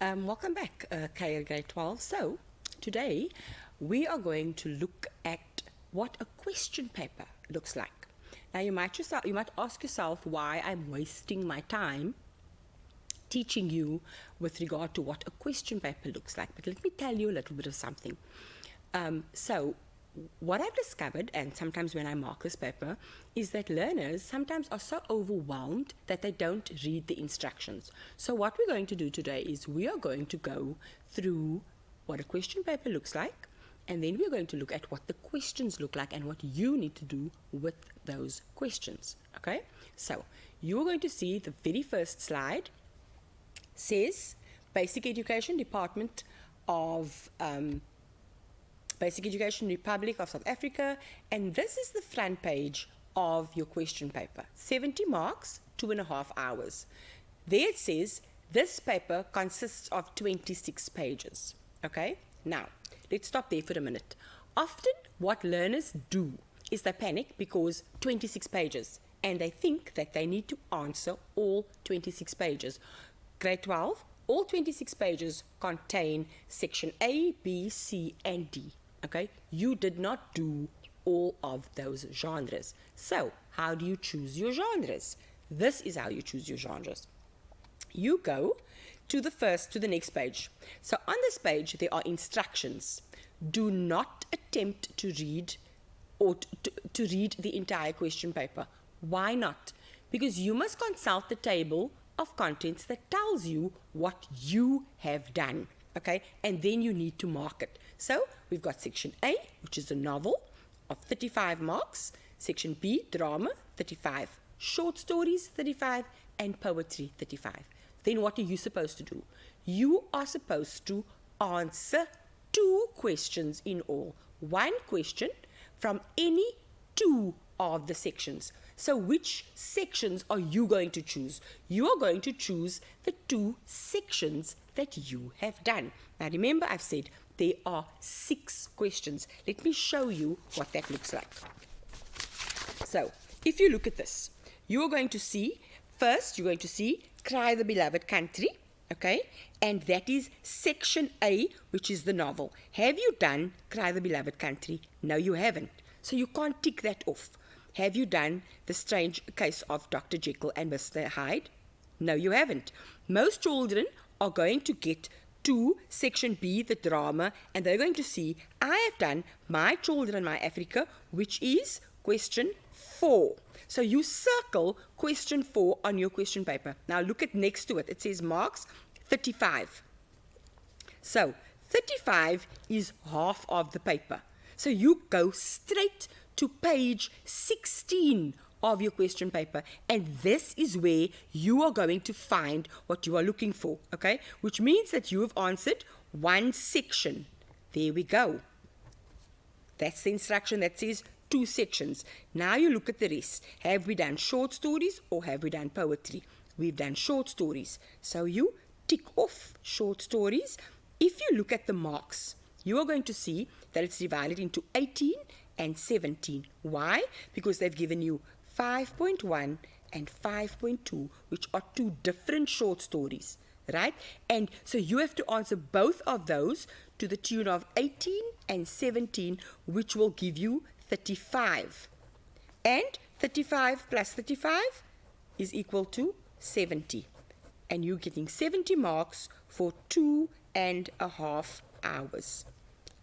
Welcome back, Kuier Grade 12. So, today we are going to look at what a question paper looks like. Now, you might ask yourself why I'm wasting my time teaching you with regard to what a question paper looks like. But let me tell you a little bit of something. So, what I've discovered, and sometimes when I mark this paper, is that learners sometimes are so overwhelmed that they don't read the instructions. So what we're going to do today is we are going to go through what a question paper looks like, and then we're going to look at what the questions look like and what you need to do with those questions. Okay? So you're going to see the very first slide says Basic Education Department of Basic Education Republic of South Africa, and this is the front page of your question paper. 70 marks, 2.5 hours. There it says this paper consists of 26 pages. Okay, now let's stop there for a minute. Often what learners do is they panic because 26 pages and they think that they need to answer all 26 pages. Grade 12, all 26 pages contain section A, B, C, and D. Okay, you did not do all of those genres. So, how do you choose your genres? This is how you choose your genres. You go to the next page. So, on this page, there are instructions. Do not attempt to read or to read the entire question paper. Why not? Because you must consult the table of contents that tells you what you have done. Okay, and then you need to mark it. So we've got section A, which is a novel of 35 marks, section B, drama, 35, short stories, 35, and poetry, 35. Then what are you supposed to do? You are supposed to answer 2 questions in all. 1 question from any 2 of the sections. So which sections are you going to choose? You are going to choose the 2 sections that you have done. Now remember, I've said there are 6 questions. Let me show you what that looks like. So if you look at this, you are going to see, first you're going to see Cry the Beloved Country, okay? And that is section A, which is the novel. Have you done Cry the Beloved Country? No, you haven't. So you can't tick that off. Have you done The Strange Case of Dr. Jekyll and Mr. Hyde? No, you haven't. Most children are going to get to section B, the drama, and they're going to see, I have done My Children, My Africa, which is question 4. So you circle question 4 on your question paper. Now look at next to it. It says marks 35. So 35 is half of the paper. So you go straight to page 16 of your question paper, and this is where you are going to find what you are looking for, okay? Which means that you have answered 1 section. There we go. That's the instruction that says 2 sections. Now you look at the rest. Have we done short stories or have we done poetry? We've done short stories. So you tick off short stories. If you look at the marks, you are going to see that it's divided into 18 and 17. Why? Because they've given you 5.1 and 5.2, which are 2 different short stories, right? And so you have to answer both of those to the tune of 18 and 17, which will give you 35. And 35 plus 35 is equal to 70. And you're getting 70 marks for 2.5 hours.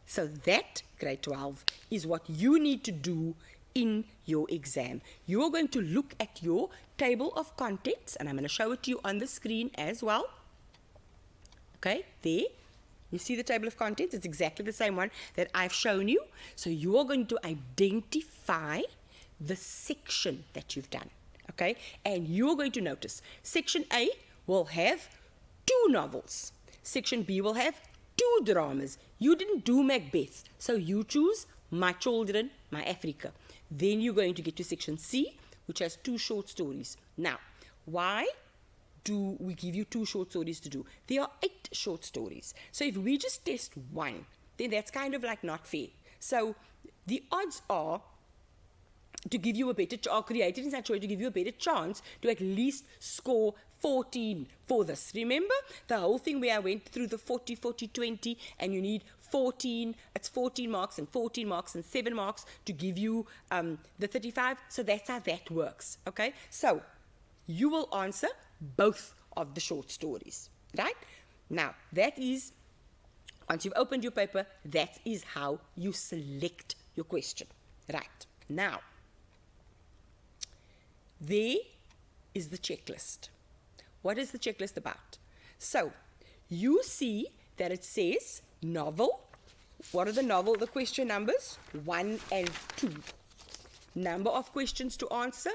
So that, grade 12, is what you need to do in your exam. You are going to look at your table of contents, and I'm going to show it to you on the screen as well. Okay, there. You see the table of contents? It's exactly the same one that I've shown you. So you are going to identify the section that you've done. Okay, and you're going to notice section A will have 2 novels. Section B will have 2 dramas. You didn't do Macbeth, so you choose My Children, My Africa. Then you're going to get to section C, which has 2 short stories. Now, why do we give you 2 short stories to do? There are 8 short stories. So if we just test 1, then that's kind of like not fair. So the odds are to give you a better, or created in such a way to give you a better chance to at least score 14 for this. Remember the whole thing where I went through the 40, 40, 20, and you need 14, it's 14 marks and 14 marks and 7 marks to give you the 35. So that's how that works, okay? So you will answer both of the short stories, right? Now, that is, once you've opened your paper, that is how you select your question, right? Now, there is the checklist. What is the checklist about? So, you see that it says novel. What are the question numbers? 1 and 2. Number of questions to answer?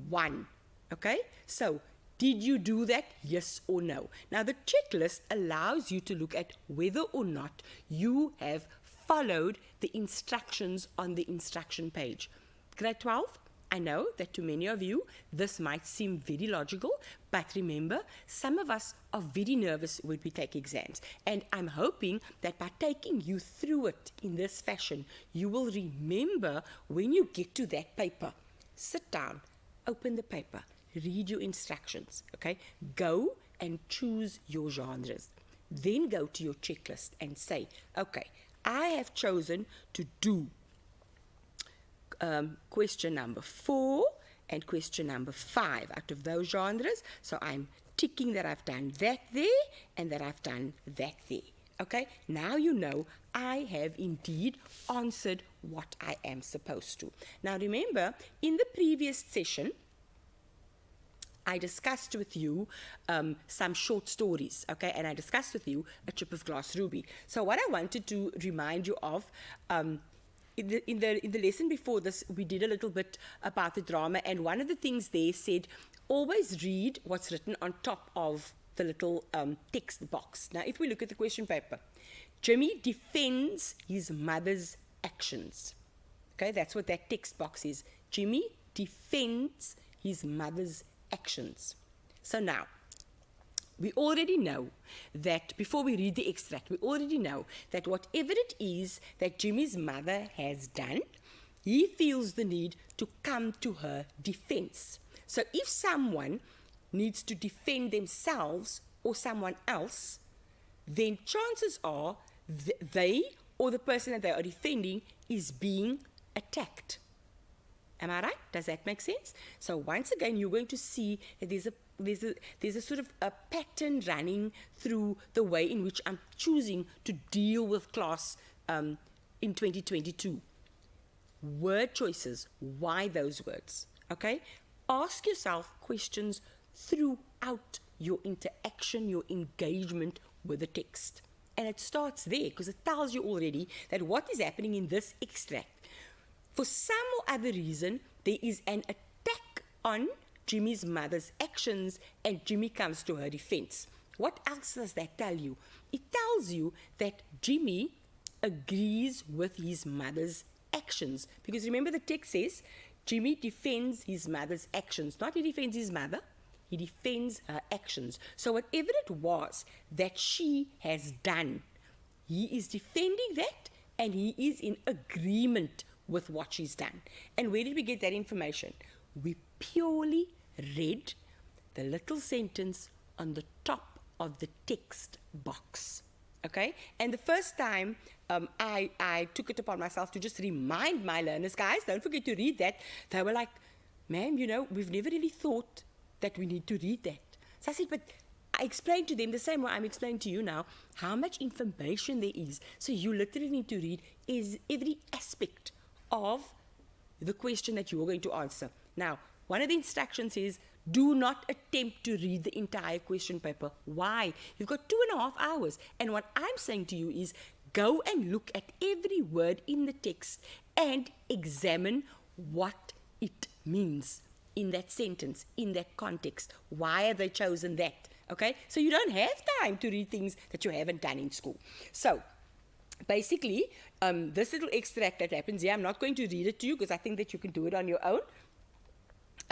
1. Okay? So, did you do that? Yes or no? Now, the checklist allows you to look at whether or not you have followed the instructions on the instruction page. Grade 12, I know that to many of you, this might seem very logical, but remember, some of us are very nervous when we take exams. And I'm hoping that by taking you through it in this fashion, you will remember when you get to that paper. Sit down, open the paper, read your instructions, okay? Go and choose your genres. Then go to your checklist and say, okay, I have chosen to do question number 4 and question number 5 out of those genres. So I'm ticking that I've done that there and that I've done that there. Okay, now you know I have indeed answered what I am supposed to. Now remember, in the previous session, I discussed with you some short stories, okay, and I discussed with you A Chip of Glass Ruby. So what I wanted to remind you of, in the lesson before this, we did a little bit about the drama, and one of the things they said, always read what's written on top of the little text box. Now, if we look at the question paper, Jimmy defends his mother's actions. Okay, that's what that text box is. Jimmy defends his mother's actions. So now, we already know that, before we read the extract, we already know that whatever it is that Jimmy's mother has done, he feels the need to come to her defense. So if someone needs to defend themselves or someone else, then chances are they or the person that they are defending is being attacked. Am I right? Does that make sense? So once again, you're going to see that there's a sort of a pattern running through the way in which I'm choosing to deal with class in 2022. Word choices. Why those words? Okay? Ask yourself questions throughout your interaction, your engagement with the text. And it starts there because it tells you already that what is happening in this extract. For some or other reason, there is an attack on Jimmy's mother's actions and Jimmy comes to her defense. What else does that tell you? It tells you that Jimmy agrees with his mother's actions. Because remember, the text says, Jimmy defends his mother's actions. Not he defends his mother, he defends her actions. So whatever it was that she has done, he is defending that and he is in agreement with what she's done. And where did we get that information? We purely read the little sentence on the top of the text box. Okay? And the first time I took it upon myself to just remind my learners, guys, don't forget to read that. They were like, ma'am, you know, we've never really thought that we need to read that. So I said, but I explained to them the same way I'm explaining to you now, how much information there is. So you literally need to read is every aspect of the question that you're going to answer. Now, one of the instructions is, do not attempt to read the entire question paper. Why? You've got 2.5 hours. And what I'm saying to you is, go and look at every word in the text and examine what it means in that sentence, in that context. Why have they chosen that? Okay? So you don't have time to read things that you haven't done in school. So, basically, this little extract that happens here, I'm not going to read it to you because I think that you can do it on your own.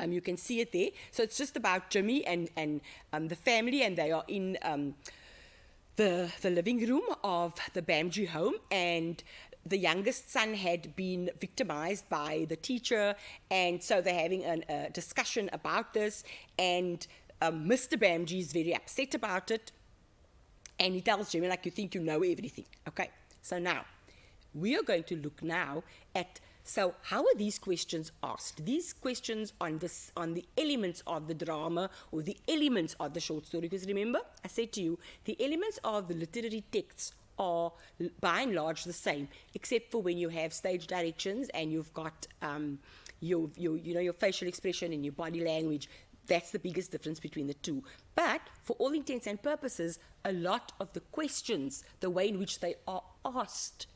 You can see it there. So it's just about Jimmy and the family, and they are in the living room of the Bamji home, and the youngest son had been victimized by the teacher, and so they're having a discussion about this, and Mr. Bamji is very upset about it, and he tells Jimmy, like, you think you know everything. Okay, so now, we are going to look now at, so how are these questions asked? These questions on the elements of the drama or the elements of the short story, because remember, I said to you, the elements of the literary texts are by and large the same, except for when you have stage directions and you've got your facial expression and your body language. That's the biggest difference between the two. But for all intents and purposes, a lot of the questions, the way in which they are asked,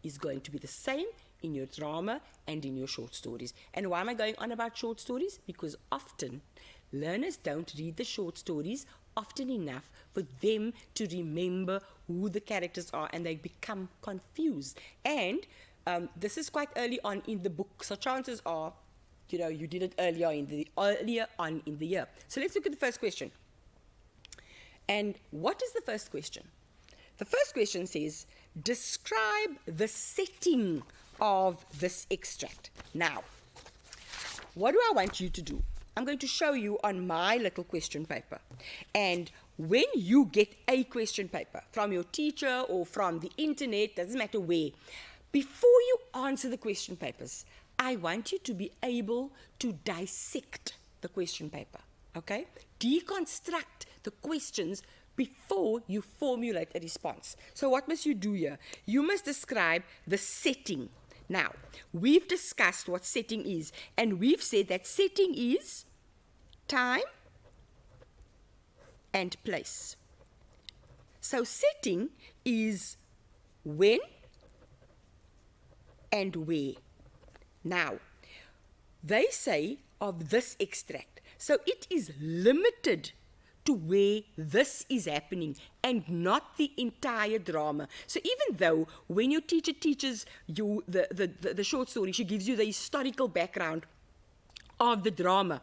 is going to be the same in your drama and in your short stories. And why am I going on about short stories? Because often learners don't read the short stories often enough for them to remember who the characters are, and they become confused. And this is quite early on in the book, so chances are, you did it earlier on in the year. So let's look at the first question. And what is the first question? The first question says, describe the setting of this extract. Now, what do I want you to do? I'm going to show you on my little question paper. And when you get a question paper from your teacher or from the internet, doesn't matter where, before you answer the question papers, I want you to be able to dissect the question paper, okay? Deconstruct the questions before you formulate a response. So what must you do here? You must describe the setting. Now, we've discussed what setting is, and we've said that setting is time and place. So setting is when and where. Now, they say of this extract, so it is limited to where this is happening and not the entire drama. So even though when your teacher teaches you the short story, she gives you the historical background of the drama,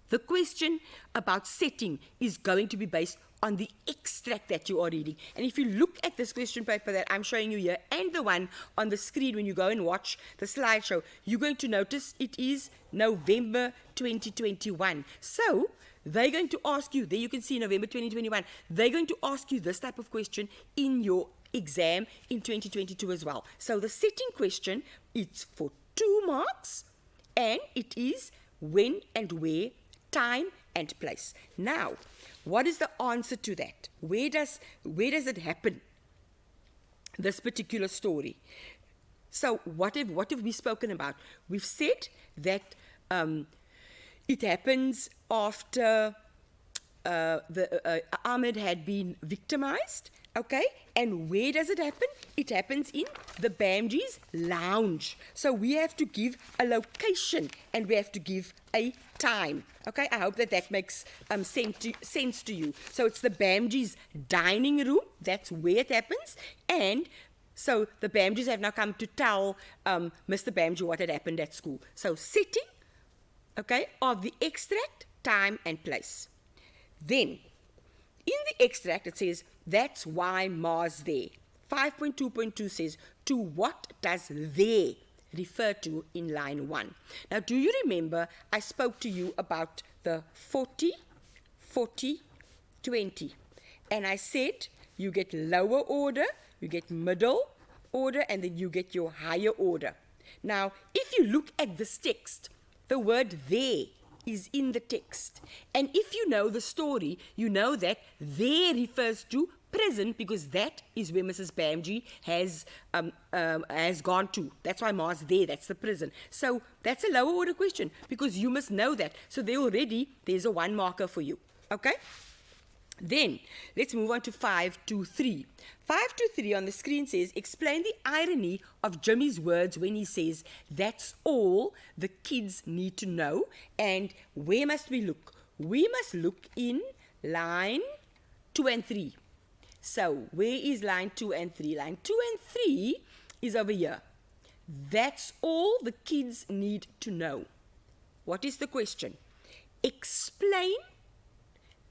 the question about setting is going to be based on the extract that you are reading. And if you look at this question paper that I'm showing you here and the one on the screen when you go and watch the slideshow, you're going to notice it is November 2021. So they're going to ask you, there you can see November 2021, they're going to ask you this type of question in your exam in 2022 as well. So the setting question, it's for 2 marks, and it is when and where, time and place. Now, what is the answer to that? Where does it happen, this particular story? So what have we spoken about? We've said that it happens after Ahmed had been victimized, okay? And where does it happen? It happens in the Bamji's lounge. So we have to give a location and we have to give a time, okay? I hope that makes sense to you. So it's the Bamji's dining room, that's where it happens, and so the Bamjis have now come to tell Mr. Bamji what had happened at school. So setting, okay, of the extract, time and place. Then, in the extract, it says, that's why Ma's there. 5.2.2 says, to what does there refer to in line 1? Now, do you remember I spoke to you about the 40, 40, 20? And I said you get lower order, you get middle order, and then you get your higher order. Now, if you look at this text, the word there is in the text. And if you know the story, you know that there refers to present, because that is where Mrs. Bamji has gone to. That's why Ma's there, that's the present. So that's a lower order question, because you must know that. So there's a 1 marker for you, okay? Then, let's move on to 5.2.3. 5.2.3 on the screen says, explain the irony of Jimmy's words when he says, that's all the kids need to know. And where must we look? We must look in line 2 and 3. So, where is line 2 and 3? Line 2 and 3 is over here. That's all the kids need to know. What is the question? Explain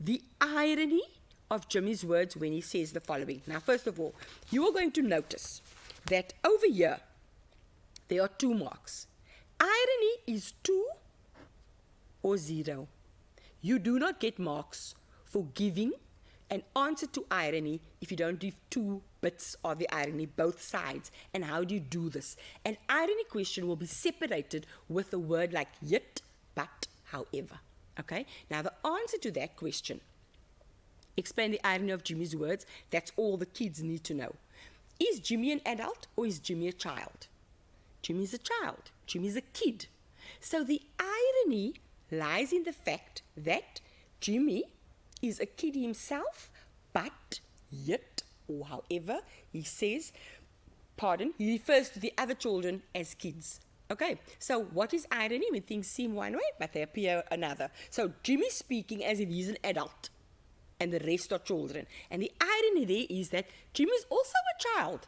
the irony of Jimmy's words when he says the following. Now, first of all, you are going to notice that over here, there are 2 marks. Irony is 2 or 0. You do not get marks for giving an answer to irony if you don't give 2 bits of the irony, both sides. And how do you do this? An irony question will be separated with a word like yet, but, however. Okay? Now, the answer to that question, explain the irony of Jimmy's words, that's all the kids need to know. Is Jimmy an adult or is Jimmy a child? Jimmy's a child. Jimmy's a kid. So the irony lies in the fact that Jimmy is a kid himself, but yet, or however, he says, he refers to the other children as kids. Okay, so what is irony? When things seem one way, but they appear another. So Jimmy's speaking as if he's an adult, and the rest are children. And the irony there is that Jimmy is also a child,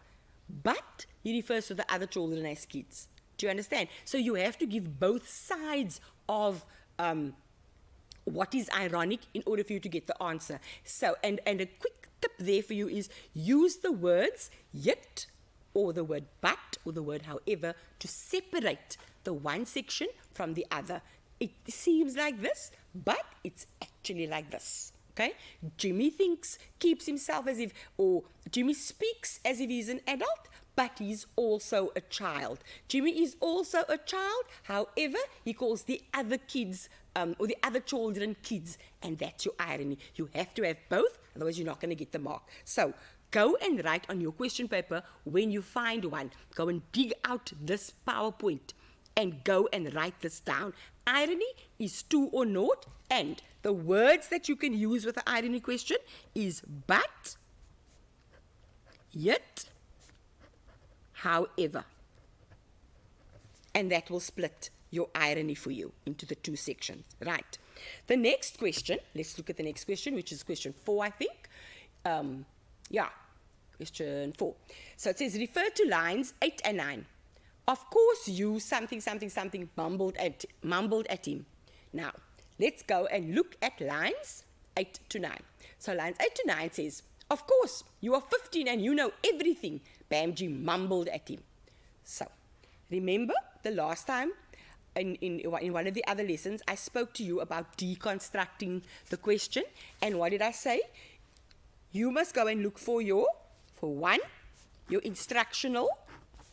but he refers to the other children as kids. Do you understand? So you have to give both sides of what is ironic in order for you to get the answer. So, and a quick tip there for you is use the words yet, or the word but, or the word however, to separate the one section from the other. It seems like this, but it's actually like this. Okay? Jimmy keeps himself as if, or Jimmy speaks as if he's an adult, but he's also a child. Jimmy is also a child, however, he calls the other kids, or the other children kids, and that's your irony. You have to have both, otherwise you're not going to get the mark. So, go and write on your question paper when you find one. Go and dig out this PowerPoint and go and write this down. Irony is 2 or naught, and the words that you can use with the irony question is but, yet, however. And that will split your irony for you into the 2 sections. Right. The next question, let's look at the next question, which is question 4, I think. Question 4. So it says, refer to lines 8 and 9. Of course you something mumbled at him. Now, let's go and look at lines 8 to 9. So lines 8 to 9 says, of course, you are 15 and you know everything, Bamji mumbled at him. So, remember the last time in one of the other lessons, I spoke to you about deconstructing the question. And what did I say? You must go and look for your instructional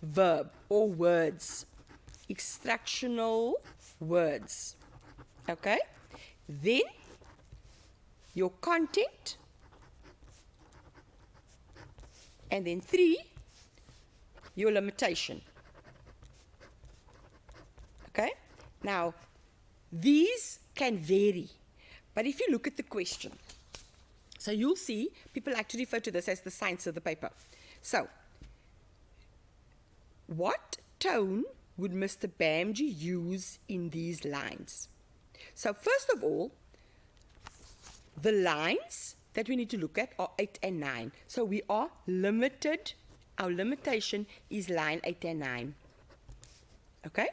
verb or words. Instructional words. Okay? Then, your content. And then 3, your limitation. Okay? Now, these can vary. But if you look at the question, so you'll see, people like to refer to this as the science of the paper. So, what tone would Mr. Bamji use in these lines? So, first of all, the lines that we need to look at are 8 and 9. So, we are limited. Our limitation is line 8 and 9. Okay?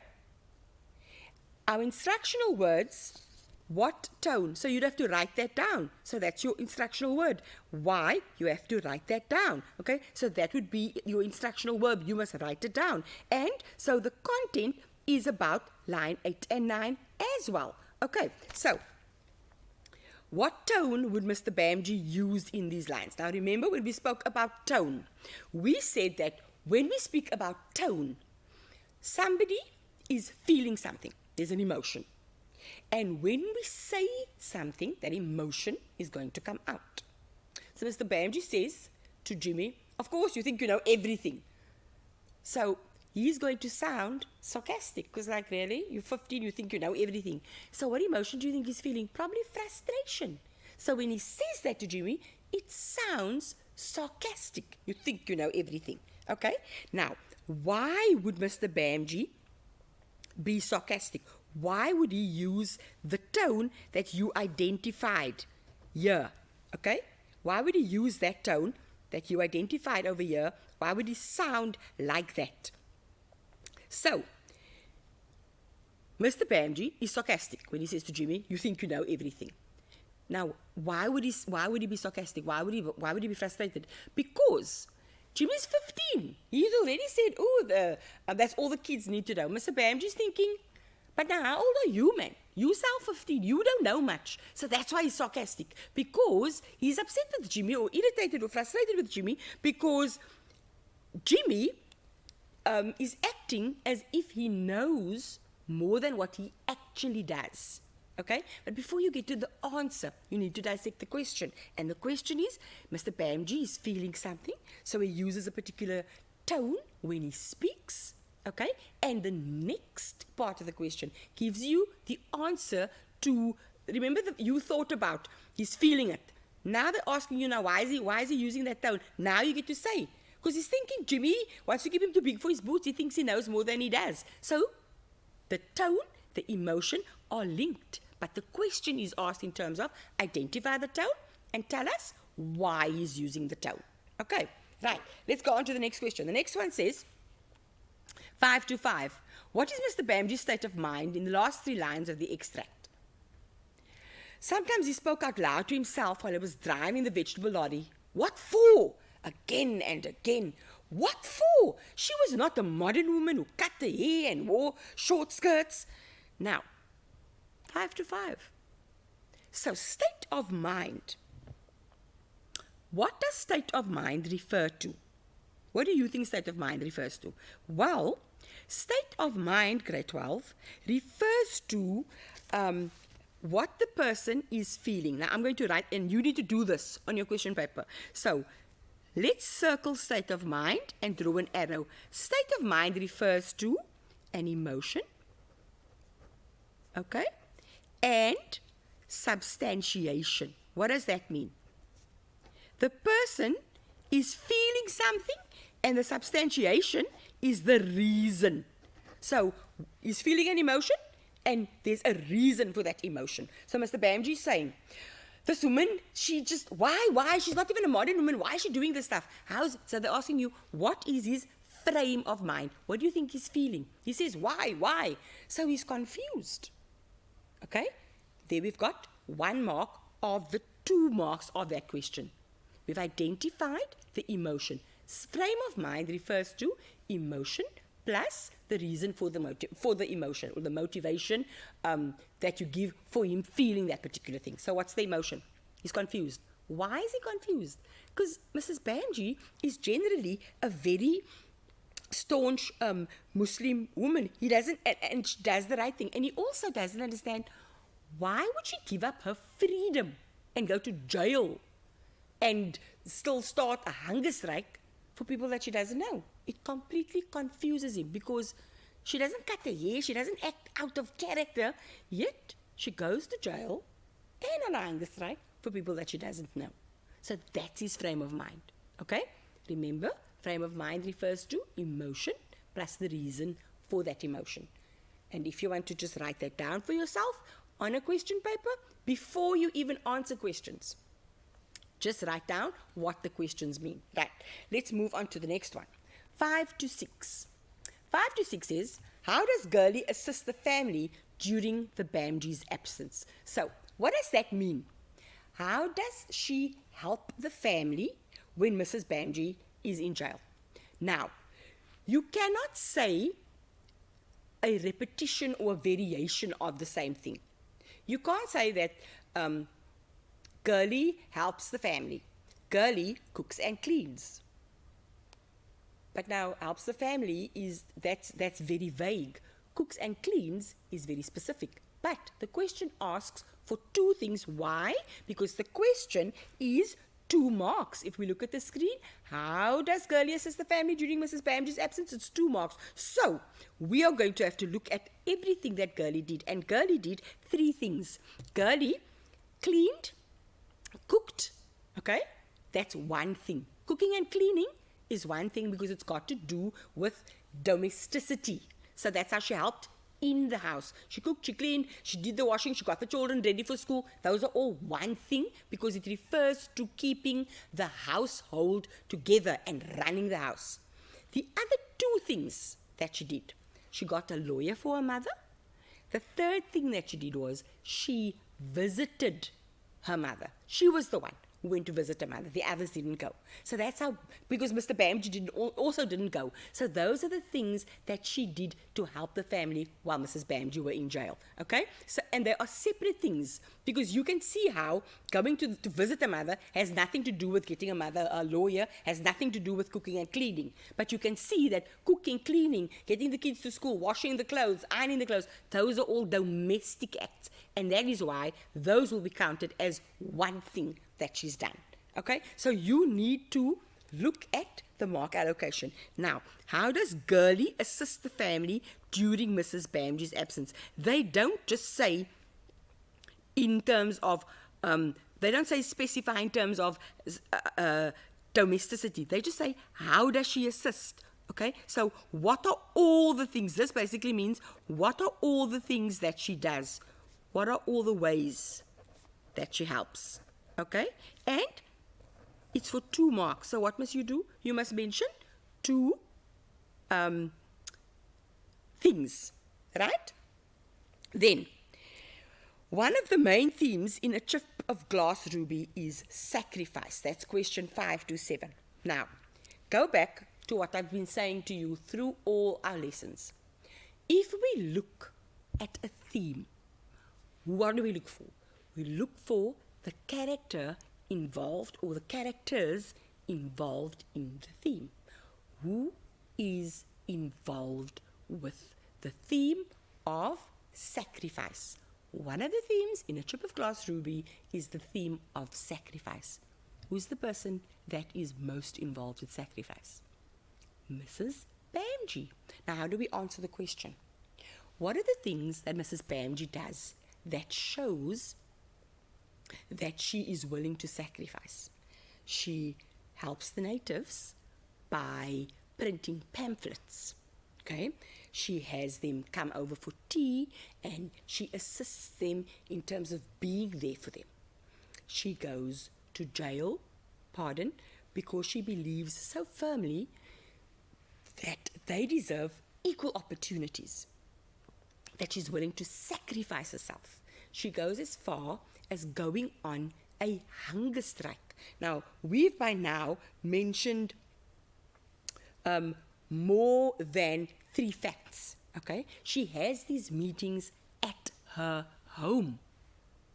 Our instructional words, what tone? So you'd have to write that down. So that's your instructional word. Why? You have to write that down. Okay? So that would be your instructional verb. You must write it down. And so the content is about line 8 and 9 as well. Okay? So what tone would Mr. Bamji use in these lines? Now remember when we spoke about tone, we said that when we speak about tone, somebody is feeling something. There's an emotion. And when we say something, that emotion is going to come out. So Mr. Bamji says to Jimmy, of course you think you know everything. So he's going to sound sarcastic because like really, you're 15, you think you know everything. So what emotion do you think he's feeling? Probably frustration. So when he says that to Jimmy, it sounds sarcastic. You think you know everything. Okay? Now, why would Mr. Bamji be sarcastic? Why would he use the tone that you identified here? Okay? Why would he use that tone that you identified over here? Why would he sound like that? So, Mr. Bamji is sarcastic when he says to Jimmy, you think you know everything. Now, why would he be sarcastic? Why would he be frustrated? Because Jimmy's 15. He's already said, oh, that's all the kids need to know. Mr. Bamji's thinking, but now how old are you, man? You sound 15. You don't know much. So that's why he's sarcastic. Because he's upset with Jimmy or irritated or frustrated with Jimmy because Jimmy is acting as if he knows more than what he actually does. Okay? But before you get to the answer, you need to dissect the question. And the question is, Mr. Bamji is feeling something, so he uses a particular tone when he speaks. Okay? And the next part of the question gives you the answer to, remember that you thought about, he's feeling it. Now they're asking you now, why is he using that tone? Now you get to say, because he's thinking Jimmy wants to keep him too big for his boots. He thinks he knows more than he does. So the tone, the emotion are linked. But the question is asked in terms of identify the tone and tell us why he's using the tone. Okay, right. Let's go on to the next question. The next one says, 5 to 5. What is Mr. Bamji's state of mind in the last 3 lines of the extract? Sometimes he spoke out loud to himself while he was driving the vegetable lorry. What for? Again and again. What for? She was not a modern woman who cut her hair and wore short skirts. Now, 5 to 5. So, state of mind. What does state of mind refer to? What do you think state of mind refers to? Well, state of mind, grade 12, refers to what the person is feeling. Now, I'm going to write, and you need to do this on your question paper. So, let's circle state of mind and draw an arrow. State of mind refers to an emotion. Okay? And substantiation. What does that mean? The person is feeling something and the substantiation is the reason. So, he's feeling an emotion and there's a reason for that emotion. So, Mr. Bamji is saying, this woman, she just, why? She's not even a modern woman. Why is she doing this stuff? So they're asking you, what is his frame of mind? What do you think he's feeling? He says, why? So he's confused. Okay, there we've got 1 mark of the 2 marks of that question. We've identified the emotion. Frame of mind refers to emotion plus the reason for the emotion or the motivation that you give for him feeling that particular thing. So what's the emotion? He's confused. Why is he confused? Because Mrs. Bamji is generally a very staunch Muslim woman. He doesn't, and she does the right thing. And he also doesn't understand why would she give up her freedom and go to jail and still start a hunger strike for people that she doesn't know. It completely confuses him because she doesn't cut her hair, she doesn't act out of character, yet she goes to jail and on a hunger strike for people that she doesn't know. So that's his frame of mind. Okay? Remember, frame of mind refers to emotion plus the reason for that emotion. And if you want to just write that down for yourself on a question paper, before you even answer questions, just write down what the questions mean. Right, let's move on to the next one. 5 to 6. 5 to 6 is, how does Girlie assist the family during the Bamji's absence? So, what does that mean? How does she help the family when Mrs. Bamji is in jail? Now, you cannot say a repetition or a variation of the same thing. You can't say that Girlie helps the family. Girlie cooks and cleans. But now, helps the family that's very vague. Cooks and cleans is very specific. But the question asks for 2 things. Why? Because the question is 2 marks. If we look at the screen, how does Girlie assist the family during Mrs. Bamji's absence? It's 2 marks. So, we are going to have to look at everything that Girlie did. And Girlie did 3 things. Girlie cleaned, cooked, okay? That's 1 thing. Cooking and cleaning is 1 thing because it's got to do with domesticity. So that's how she helped in the house. She cooked, she cleaned, she did the washing, she got the children ready for school. Those are all 1 thing because it refers to keeping the household together and running the house. The other 2 things that she did, she got a lawyer for her mother. The 3rd thing that she did was she visited her mother. She was the one who went to visit her mother. The others didn't go. So that's how, because Mr. Bamji also didn't go. So those are the things that she did to help the family while Mrs. Bamji were in jail. Okay? So, and there are separate things, because you can see how going to visit a mother has nothing to do with getting a mother a lawyer, has nothing to do with cooking and cleaning. But you can see that cooking, cleaning, getting the kids to school, washing the clothes, ironing the clothes, those are all domestic acts. And that is why those will be counted as one thing that she's done. Okay? So you need to look at the mark allocation. Now, how does Girlie assist the family during Mrs. Bamji's absence? They don't just say in terms of, they don't say specify in terms of domesticity. They just say, how does she assist? Okay, so what are all the things? This basically means, what are all the things that she does? What are all the ways that she helps? Okay, and it's for 2 marks. So what must you do? You must mention 2 things, right? Then, one of the main themes in A Chip of Glass Ruby is sacrifice. That's question 5 to 7. Now, go back to what I've been saying to you through all our lessons. If we look at a theme, what do we look for? We look for the character involved, or the characters involved in the theme. Who is involved with the theme of sacrifice? One of the themes in A Chip of Glass Ruby is the theme of sacrifice. Who's the person that is most involved with sacrifice? Mrs. Bamji. Now, how do we answer the question? What are the things that Mrs. Bamji does that shows that she is willing to sacrifice? She helps the natives by printing pamphlets. Okay, she has them come over for tea, and she assists them in terms of being there for them. She goes to jail, because she believes so firmly that they deserve equal opportunities, that she's willing to sacrifice herself. She goes as far as going on a hunger strike. Now, we've by now mentioned more than 3 facts, okay? She has these meetings at her home,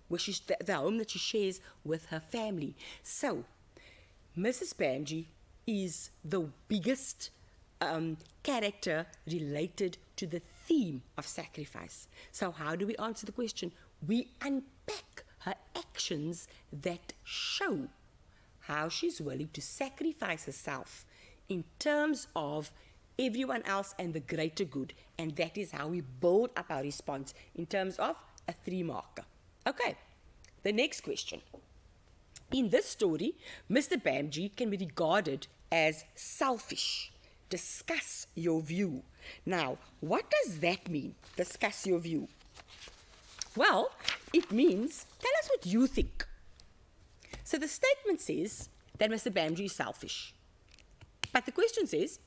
which is the home that she shares with her family. So, Mrs. Bamji is the biggest character related to the theme of sacrifice. So how do we answer the question? We unpack her actions that show how she's willing to sacrifice herself in terms of everyone else and the greater good. And that is how we build up our response in terms of a 3-marker. Okay, the next question. In this story, Mr. Bamji can be regarded as selfish. Discuss your view. Now, what does that mean? Discuss your view. Well, it means, tell us what you think. So the statement says that Mr. Bamji is selfish. But the question says,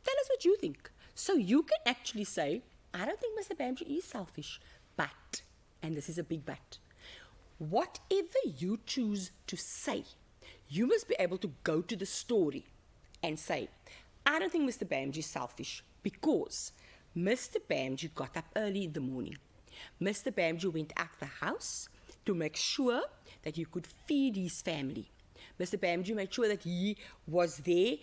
tell us what you think. So you can actually say, I don't think Mr. Bamji is selfish. But, and this is a big but, whatever you choose to say, you must be able to go to the story and say, I don't think Mr. Bamji is selfish because Mr. Bamji got up early in the morning. Mr. Bamji went out the house to make sure that he could feed his family. Mr. Bamji made sure that he was there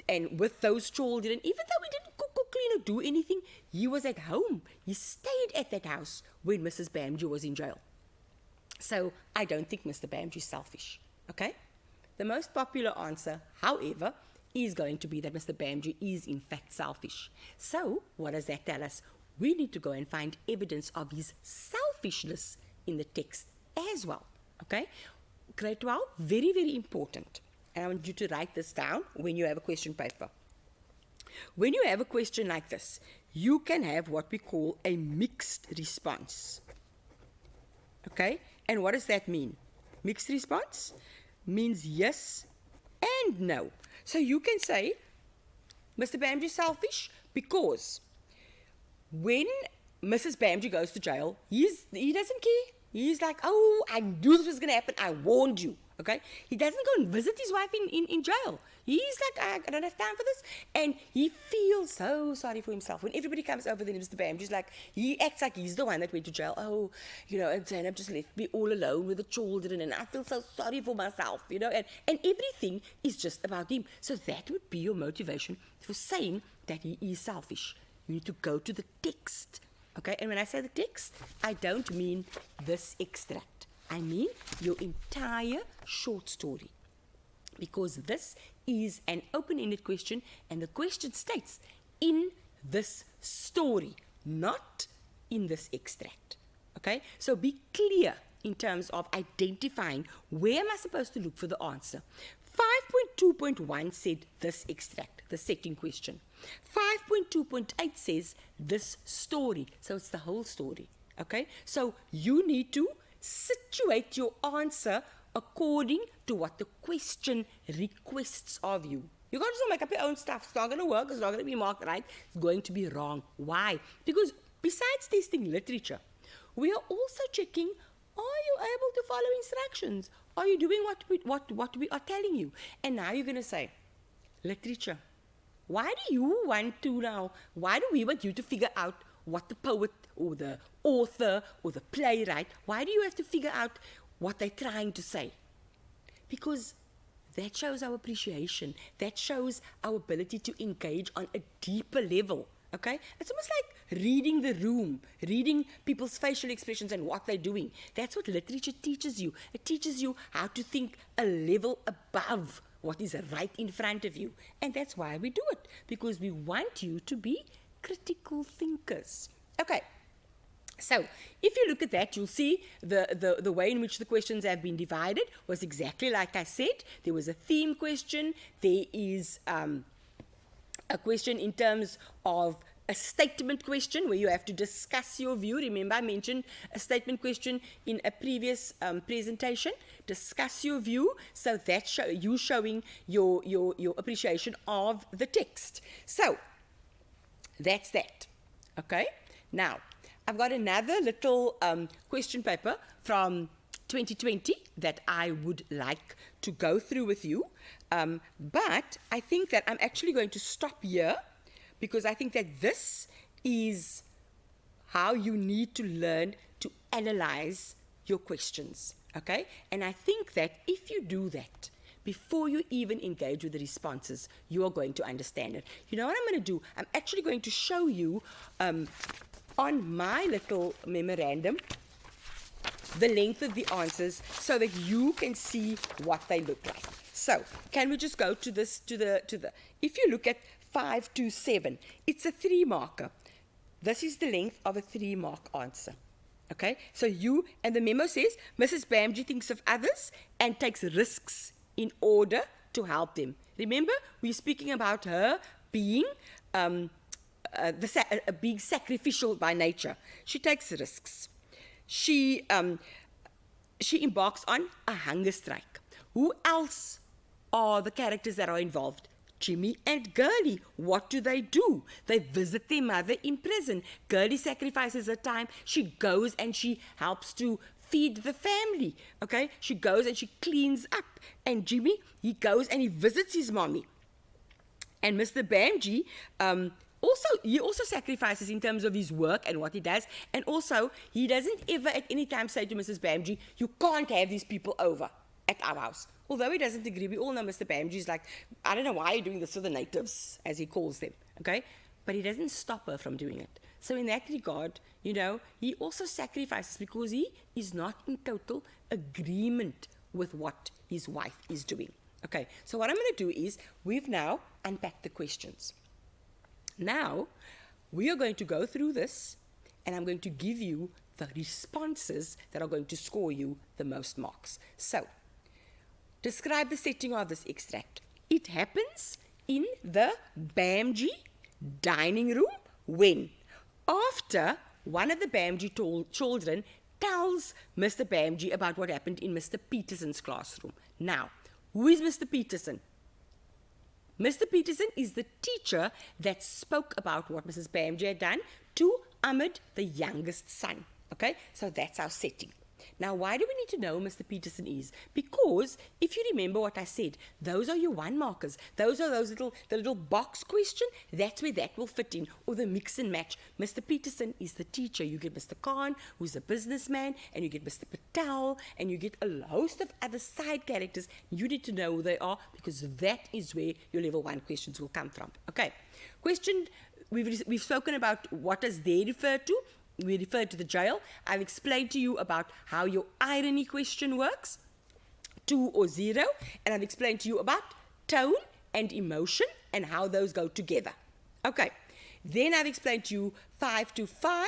and with those children, even though he didn't cook or clean or do anything, he was at home. He stayed at that house when Mrs. Bamji was in jail. So I don't think Mr. Bamji is selfish, okay? The most popular answer, however, is going to be that Mr. Bamji is in fact selfish. So what does that tell us? We need to go and find evidence of his selfishness in the text as well, okay? Grade 12, very, very important. And I want you to write this down when you have a question paper. When you have a question like this, you can have what we call a mixed response. Okay? And what does that mean? Mixed response means yes and no. So you can say, Mr. Bamji is selfish because when Mrs. Bamji goes to jail, he doesn't care. He's like, oh, I knew this was going to happen. I warned you. okay? He doesn't go and visit his wife in jail. He's like, I don't have time for this. And he feels so sorry for himself. When everybody comes over, then Mr. Bamji's like, he acts like he's the one that went to jail. Oh, and Zainab just left me all alone with the children, and I feel so sorry for myself, and everything is just about him. So that would be your motivation for saying that he is selfish. You need to go to the text, okay? And when I say the text, I don't mean this extract. I mean your entire short story. Because this is an open-ended question, and the question states, in this story, not in this extract, okay? So be clear in terms of identifying where am I supposed to look for the answer. 5.2.1 said this extract, the setting question. 5.2.8 says this story, so it's the whole story, okay? So you need to situate your answer according to what the question requests of you. You can't just make up your own stuff. It's not going to work. It's not going to be marked right. It's going to be wrong. Why? Because besides testing literature, we are also checking, are you able to follow instructions? Are you doing what we are telling you? And now you're going to say, literature, why do you want to now? Why do we want you to figure out what the poet or the author or the playwright, why do you have to figure out what they're trying to say? Because that shows our appreciation. That shows our ability to engage on a deeper level, okay? It's almost like reading the room, reading people's facial expressions and what they're doing. That's what literature teaches you. It teaches you how to think a level above what is right in front of you. And that's why we do it, because we want you to be critical thinkers. Okay. So, if you look at that, you'll see the way in which the questions have been divided was exactly like I said. There was a theme question. There is a question in terms of a statement question where you have to discuss your view. Remember, I mentioned a statement question in a previous presentation. Discuss your view, so that's you showing your appreciation of the text. So, that's that. Okay? Now, I've got another little question paper from 2020 that I would like to go through with you. But I think that I'm actually going to stop here, because I think that this is how you need to learn to analyze your questions. Okay? And I think that if you do that, before you even engage with the responses, you are going to understand it. You know what I'm going to do? I'm actually going to show you on my little memorandum the length of the answers so that you can see what they look like. So, can we just go to this, if you look at 527, it's a 3-marker. This is the length of a 3-mark answer. Okay? So and the memo says, Mrs. Bamji thinks of others and takes risks in order to help them. Remember, we're speaking about her being being sacrificial by nature. She takes risks. She embarks on a hunger strike. Who else are the characters that are involved? Jimmy and Girlie. What do? They visit their mother in prison. Girlie sacrifices her time. She goes and she helps to feed the family. Okay? She goes and she cleans up. And Jimmy, he goes and he visits his mommy. And Mr. Bamji, he also sacrifices in terms of his work and what he does. And also, he doesn't ever at any time say to Mrs. Bamji, you can't have these people over at our house. Although he doesn't agree, we all know Mr. Bamji is like, I don't know why you're doing this to the natives, as he calls them, okay? But he doesn't stop her from doing it. So in that regard, he also sacrifices because he is not in total agreement with what his wife is doing. Okay, so what I'm going to do is, we've now unpacked the questions. Now, we are going to go through this, and I'm going to give you the responses that are going to score you the most marks. So, describe the setting of this extract. It happens in the Bamji dining room when, after one of the Bamji children tells Mr. Bamji about what happened in Mr. Peterson's classroom. Now, who is Mr. Peterson? Mr. Peterson is the teacher that spoke about what Mrs. Bamji had done to Ahmed, the youngest son. Okay, so that's our setting. Now, why do we need to know Mr. Peterson is? Because if you remember what I said, those are your 1 markers. Those are the little box question. That's where that will fit in, or the mix and match. Mr. Peterson is the teacher. You get Mr. Khan, who's a businessman, and you get Mr. Patel, and you get a host of other side characters. You need to know who they are, because that is where your level 1 questions will come from. Okay. Question, we've spoken about what does there refer to. We referred to the jail. I've explained to you about how your irony question works, 2 or 0, and I've explained to you about tone and emotion and how those go together. Okay, then I've explained to you 5 to 5,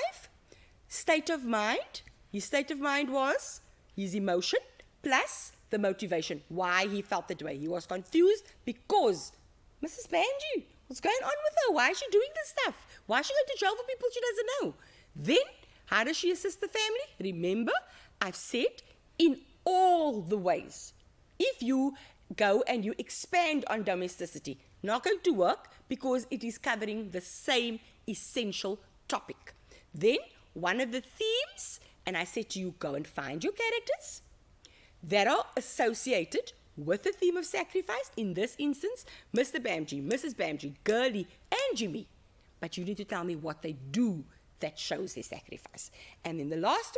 state of mind. His state of mind was his emotion plus the motivation, why he felt that way. He was confused because, Mrs. Banji, what's going on with her? Why is she doing this stuff? Why is she going to jail for people she doesn't know? Then, how does she assist the family? Remember, I've said in all the ways. If you go and you expand on domesticity, not going to work because it is covering the same essential topic. Then, one of the themes, and I said to you, go and find your characters that are associated with the theme of sacrifice. In this instance, Mr. Bamji, Mrs. Bamji, Girlie, and Jimmy. But you need to tell me what they do that shows their sacrifice. And then the last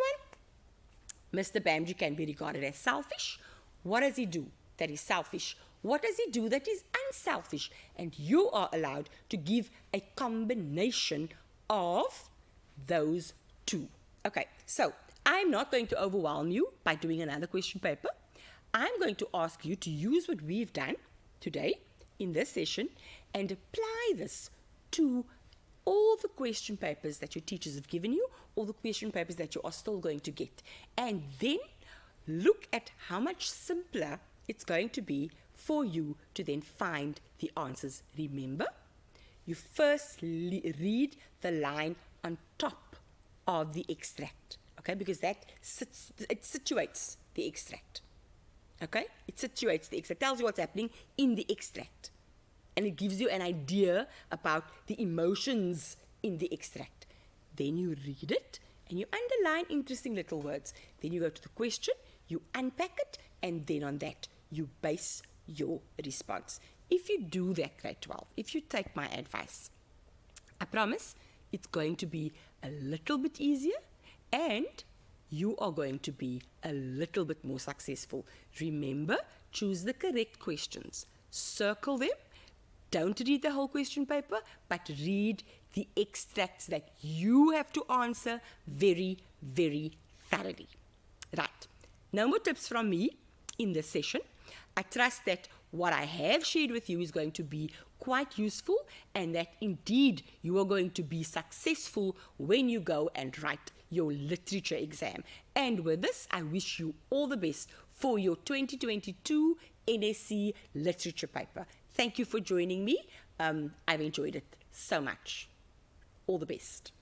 one, Mr. Bamji can be regarded as selfish. What does he do that is selfish? What does he do that is unselfish? And you are allowed to give a combination of those 2. Okay, so I'm not going to overwhelm you by doing another question paper. I'm going to ask you to use what we've done today in this session and apply this to all the question papers that your teachers have given you, all the question papers that you are still going to get. And then look at how much simpler it's going to be for you to then find the answers. Remember, you first read the line on top of the extract, okay? Because that it situates the extract, okay? It situates the extract, tells you what's happening in the extract. And it gives you an idea about the emotions in the extract. Then you read it and you underline interesting little words. Then you go to the question, you unpack it, and then on that you base your response. If you do that, grade 12, if you take my advice, I promise it's going to be a little bit easier and you are going to be a little bit more successful. Remember, choose the correct questions. Circle them. Don't read the whole question paper, but read the extracts that you have to answer very, very thoroughly. Right. No more tips from me in this session. I trust that what I have shared with you is going to be quite useful and that indeed you are going to be successful when you go and write your literature exam. And with this, I wish you all the best for your 2022 NSC literature paper. Thank you for joining me. I've enjoyed it so much. All the best.